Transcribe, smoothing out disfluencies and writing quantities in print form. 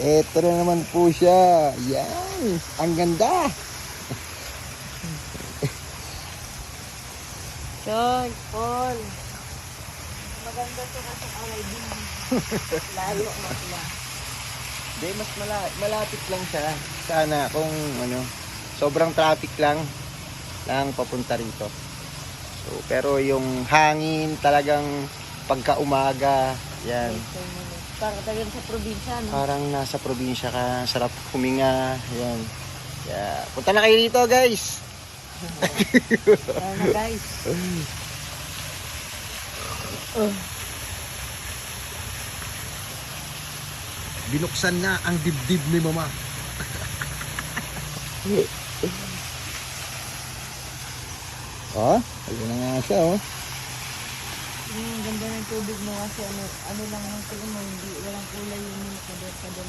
Eto na naman po siya. Yan. Ang ganda. Choy, Paul. Maganda to kasi alay din. Layo mo sila. Hindi, mas malapit lang siya. Sana kung ano, sobrang traffic lang papunta rito. So, pero yung hangin talagang pagka umaga, yan. Parang talagang sa probinsya, no? Parang nasa probinsya ka, sarap huminga, yan. Yeah. Punta na kayo dito, guys. Tara na, guys. Binuksan na ang dibdib ni Mama. Oh, ayun na nga siya, oh. Ang ganda ng tubig mo kasi ano lang ang kulay mo, hindi walang kulay yung pader-pader